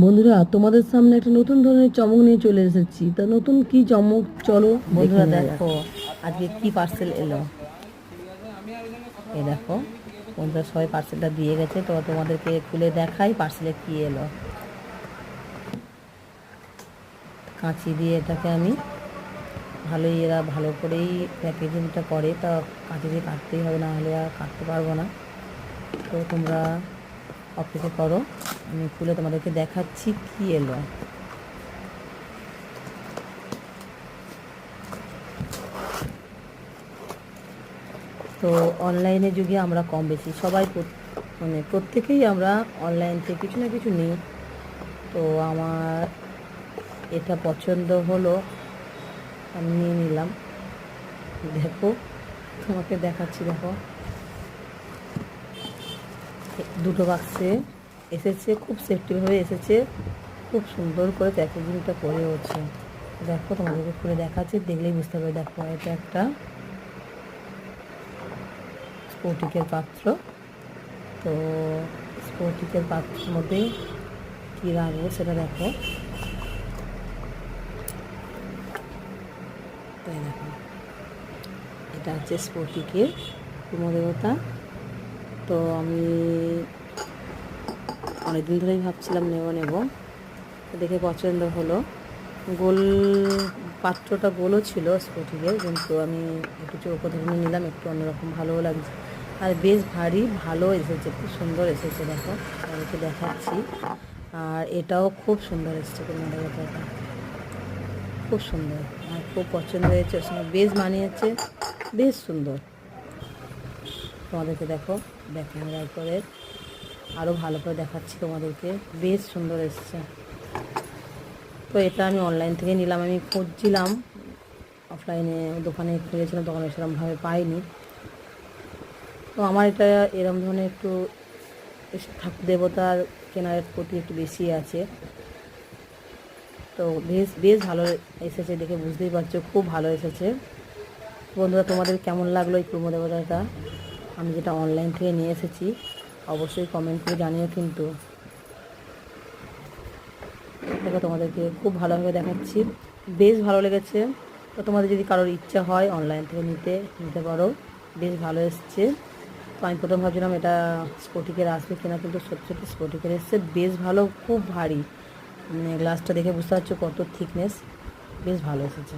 বন্ধুরা, তোমাদের সামনে একটা নতুন ধরনের চমক নিয়ে চলে এসেছি। তা নতুন কি চমক, চলো বন্ধুরা দেখো আজকে কি পার্সেল এলো। এই দেখো বন্ধুরা, সবাই পার্সেলটা দিয়ে গেছে, তো তোমাদেরকে খুলে দেখাই পার্সেলে কি এলো। কাঁচি দিয়ে এটাকে আমি ভালোই, এরা ভালো করেই প্যাকেজিংটা করে, তা কাঁচি দিয়ে কাটতেই হবে, না হলে আর কাটতে পারবো না। তো তোমরা অপেক্ষা করো, আমি খুলে তোমাদেরকে দেখাচ্ছি কি এলো। তো অনলাইনের যুগে আমরা কম বেশি সবাই মানে প্রত্যেকেই আমরা অনলাইন থেকে কিছু না কিছু নিই। তো আমার এটা পছন্দ হলো, আমি নিয়ে নিলাম। দেখো তোমাকে দেখাচ্ছি, দেখো দুটো বাক্সে এসেছে, খুব সেফটিভাবে এসেছে, খুব সুন্দর করে প্যাকেজিংটা করে হচ্ছে। দেখো তোমাদেরকে খুলে দেখাচ্ছি, দেখলেই বুঝতে পারবে। দেখো এটা একটা স্ফটিকের পাত্র। তো স্ফটিকের পাত্রের মধ্যে কী রাখবো সেটা দেখো। তাই দেখো, এটা হচ্ছে স্ফটিকের কুমদেবতা। তো আমি অনেকদিন ধরেই ভাবছিলাম নেব, দেখে পছন্দ হলো। গোল পাত্রটা গোলও ছিল স্ফটিকের, কিন্তু আমি একটু চৌকো ধরনের নিলাম, একটু অন্যরকম ভালোও লাগছে। আর বেশ ভারী ভালো এসেছে, খুব সুন্দর এসেছে। দেখো তাদেরকে দেখাচ্ছি। আর এটাও খুব সুন্দর এসেছে, কুমদেবতাটা খুব সুন্দর, আমার খুব পছন্দ হয়েছে, ওর সঙ্গে বেশ মানিয়েছে, বেশ সুন্দর। তোমাদেরকে দেখো ক্যামেরা করে আরও ভালো করে দেখাচ্ছি তোমাদেরকে, বেশ সুন্দর এসছে। তো এটা আমি অনলাইন থেকে নিলাম, আমি খুঁজছিলাম অফলাইনে, দোকানে খুঁজেছিলাম, দোকানে সেরকমভাবে পাইনি। তো আমার এটা এরম ধরনের একটু ঠাকুর দেবতার কেনার প্রতি একটু বেশি আছে। তো বেশ বেশ ভালো এসেছে, দেখে বুঝতেই পারছো খুব ভালো এসেছে। বন্ধুরা, তোমাদের কেমন লাগলো এই কুমদেবতাটা, আমি যেটা অনলাইন থেকে নিয়ে এসেছি, অবশ্যই কমেন্ট করে জানিও কিন্তু। দেখো তোমাদেরকে খুব ভালোভাবে দেখাচ্ছি, বেশ ভালো লেগেছে। তো তোমাদের যদি কারোর ইচ্ছা হয় অনলাইন থেকে নিতে পারো, বেশ ভালো এসছে। তো আমি প্রথম ভাবছিলাম এটা স্ফটিকের আসবে কিনা, কিন্তু সত্যি সত্যি স্ফটিকের এসছে, বেশ ভালো, খুব ভারী। গ্লাসটা দেখে বুঝতে পারছো কত থিকনেস, বেশ ভালো এসেছে।